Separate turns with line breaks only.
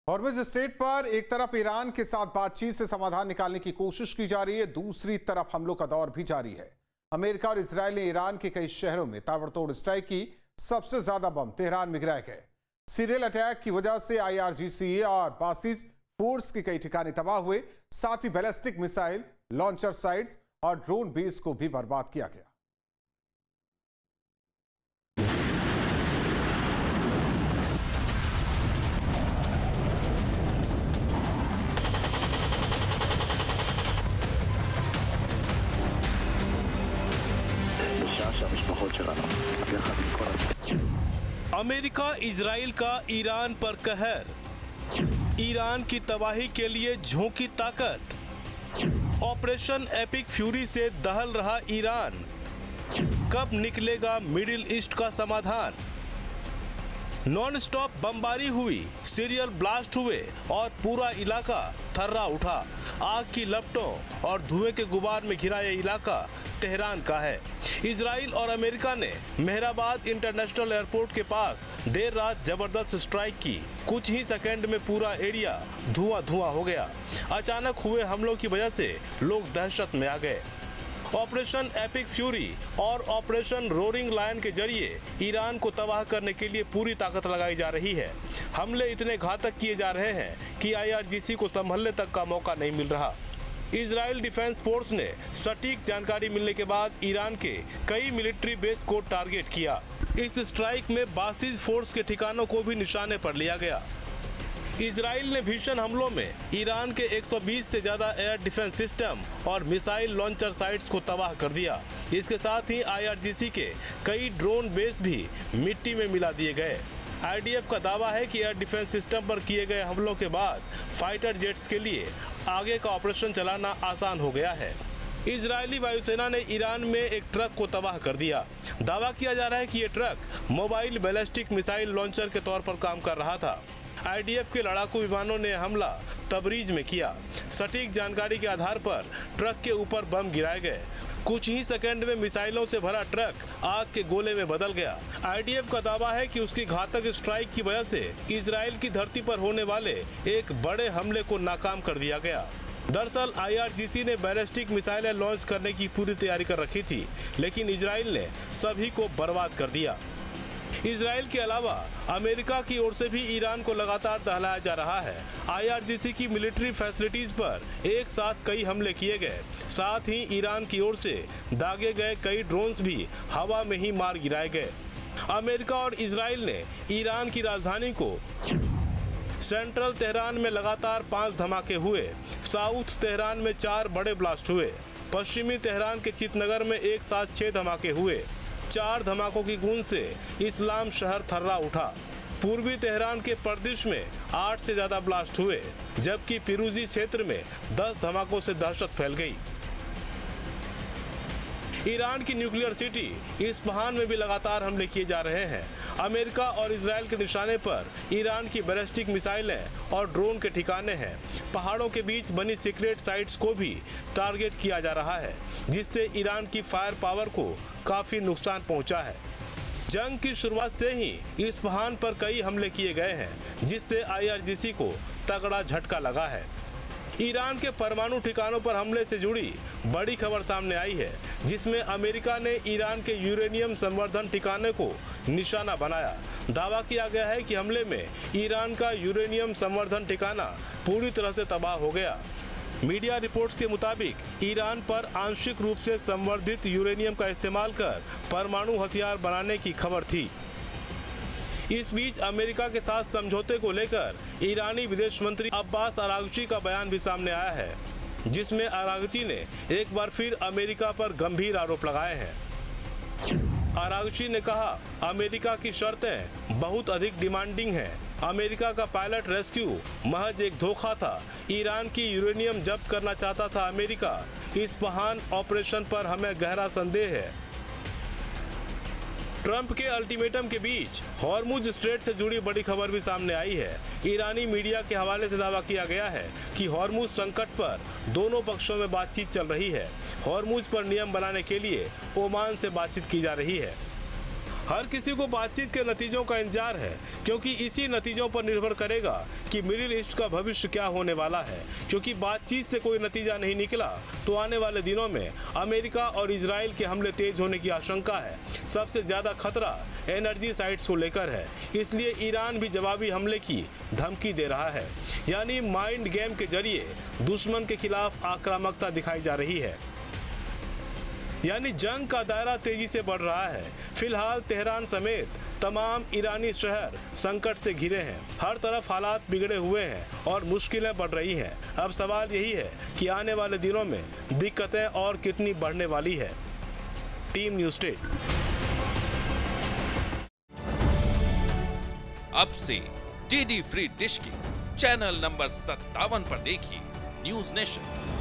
Hormuz straight पर एक तरफ ईरान के साथ बातचीत से समाधान निकालने की कोशिश की जा रही है, दूसरी तरफ हमलों का दौर भी जारी है। अमेरिका और इजरायल ने ईरान के कई शहरों में ताबड़तोड़ स्ट्राइक की। सबसे ज्यादा बम तेहरान में गिराए गए। सीरियल अटैक की वजह से IRGC और बासिस फोर्स के कई ठिकाने तबाह हुए। साथ ही बैलिस्टिक मिसाइल लॉन्चर साइट्स और ड्रोन बेस को भी बर्बाद किया गया।
अमेरिका इजराइल का ईरान पर कहर, ईरान की तबाही के लिए झोंकी ताकत। ऑपरेशन एपिक फ्यूरी से दहल रहा ईरान, कब निकलेगा मिडिल ईस्ट का समाधान। नॉन स्टॉप बमबारी हुई, सीरियल ब्लास्ट हुए और पूरा इलाका थर्रा उठा। आग की लपटों और धुएं के गुबार में घिरा यह इलाका तेहरान का है। इजराइल और अमेरिका ने मेहराबाद इंटरनेशनल एयरपोर्ट के पास देर रात जबरदस्त स्ट्राइक की। कुछ ही सेकंड में पूरा एरिया धुआं धुआं हो गया। अचानक हुए हमलों की वजह से लोग दहशत में आ गए। ऑपरेशन एपिक फ्यूरी और ऑपरेशन रोरिंग लायन के जरिए ईरान को तबाह करने के लिए पूरी ताकत लगाई जा रही है। हमले इतने घातक किए जा रहे हैं कि IRGC को संभलने तक का मौका नहीं मिल रहा। इजराइल डिफेंस फोर्स ने सटीक जानकारी मिलने के बाद ईरान के कई मिलिट्री बेस को टारगेट किया। इस स्ट्राइक में बासिस फोर्स के ठिकानों को भी निशाने पर लिया गया। इजराइल ने भीषण हमलों में ईरान के 120 से ज्यादा एयर डिफेंस सिस्टम और मिसाइल लॉन्चर साइट्स को तबाह कर दिया। इसके साथ ही IRGC के कई ड्रोन बेस भी मिट्टी में मिला दिए गए। IDF का दावा है कि एयर डिफेंस सिस्टम पर किए गए हमलों के बाद फाइटर जेट्स के लिए आगे का ऑपरेशन चलाना आसान हो गया है। इजरायली वायुसेना ने ईरान में एक ट्रक को तबाह कर दिया। दावा किया जा रहा है कि ये truck mobile ballistic missile launcher के तौर पर काम कर रहा था। IDF के लड़ाकू विमानों ने हमला तबरीज में किया। सटीक जानकारी के आधार पर ट्रक के ऊपर बम गिराए गए। कुछ ही सेकंड में मिसाइलों से भरा ट्रक आग के गोले में बदल गया। IDF का दावा है कि उसकी घातक स्ट्राइक की वजह से इजराइल की धरती पर होने वाले एक बड़े हमले को नाकाम कर दिया गया। दरअसल IRGC ने बैलिस्टिक मिसाइलें लॉन्च करने की पूरी तैयारी कर रखी थी, लेकिन इजराइल ने सभी को बर्बाद कर दिया। इजराइल के अलावा अमेरिका की ओर से भी ईरान को लगातार दहलाया जा रहा है। IRGC की मिलिट्री फैसिलिटीज पर एक साथ कई हमले किए गए। साथ ही ईरान की ओर से दागे गए कई ड्रोन्स भी हवा में ही मार गिराए गए। अमेरिका और इजराइल ने ईरान की राजधानी को सेंट्रल तेहरान में लगातार 5 धमाके हुए। साउथ तेहरान में 4 बड़े ब्लास्ट हुए। पश्चिमी तेहरान के चितनगर में एक साथ 6 धमाके हुए। 4 धमाकों की गूंज से इस्लाम शहर थर्रा उठा। पूर्वी तेहरान के पर्दिश में 8 से ज्यादा ब्लास्ट हुए, जबकि फिरोजी क्षेत्र में 10 धमाकों से दहशत फैल गई। ईरान की न्यूक्लियर सिटी इस्फहान में भी लगातार हमले किए जा रहे हैं। अमेरिका और इजराइल के निशाने पर ईरान की बैलिस्टिक मिसाइलें और ड्रोन के ठिकाने हैं। पहाड़ों के बीच बनी सीक्रेट साइट्स को भी टारगेट किया जा रहा है, जिससे ईरान की फायर पावर को काफी नुकसान पहुंचा है। जंग की शुरुआत से ही इस्फहान पर कई हमले किए गए हैं, जिससे IRGC को तगड़ा झटका लगा है। ईरान के परमाणु ठिकानों पर हमले से जुड़ी बड़ी खबर सामने आई है, जिसमें अमेरिका ने ईरान के यूरेनियम संवर्धन ठिकाने को निशाना बनाया। दावा किया गया है कि हमले में ईरान का यूरेनियम संवर्धन ठिकाना पूरी तरह से तबाह हो गया। मीडिया रिपोर्ट्स के मुताबिक ईरान पर आंशिक रूप से संवर्धित यूरेनियम का इस्तेमाल कर परमाणु हथियार बनाने की खबर थी। इस बीच अमेरिका के साथ समझौते को लेकर ईरानी विदेश मंत्री अब्बास अरागची का बयान भी सामने आया है, जिसमें अरागची ने एक बार फिर अमेरिका पर गंभीर आरोप लगाए हैं। अरागची ने कहा, अमेरिका की शर्तें बहुत अधिक डिमांडिंग हैं। अमेरिका का पायलट रेस्क्यू महज एक धोखा था। ईरान की यूरेनियम जब्त करना चाहता था अमेरिका। इस्फहान ऑपरेशन पर हमें गहरा संदेह है। ट्रंप के अल्टीमेटम के बीच हॉर्मुज स्ट्रेट से जुड़ी बड़ी खबर भी सामने आई है। ईरानी मीडिया के हवाले से दावा किया गया है कि हॉर्मुज संकट पर दोनों पक्षों में बातचीत चल रही है। हॉर्मुज पर नियम बनाने के लिए ओमान से बातचीत की जा रही है। हर किसी को बातचीत के नतीजों का इंतजार है, क्योंकि इसी नतीजों पर निर्भर करेगा कि मिडिल ईस्ट का भविष्य क्या होने वाला है। क्योंकि बातचीत से कोई नतीजा नहीं निकला तो आने वाले दिनों में अमेरिका और इजराइल के हमले तेज होने की आशंका है। सबसे ज्यादा खतरा एनर्जी साइट्स को लेकर है, इसलिए ईरान भी जवाबी हमले की धमकी दे रहा है। यानी माइंड गेम के जरिए दुश्मन के खिलाफ आक्रामकता दिखाई जा रही है। यानी जंग का दायरा तेजी से बढ़ रहा है। फिलहाल तेहरान समेत तमाम ईरानी शहर संकट से घिरे हैं। हर तरफ हालात बिगड़े हुए हैं और मुश्किलें बढ़ रही हैं। अब सवाल यही है कि आने वाले दिनों में दिक्कतें और कितनी बढ़ने वाली है। Team news state.
अब से डीडी फ्री डिश की चैनल नंबर 57 पर देखिए न्यूज़ नेशन।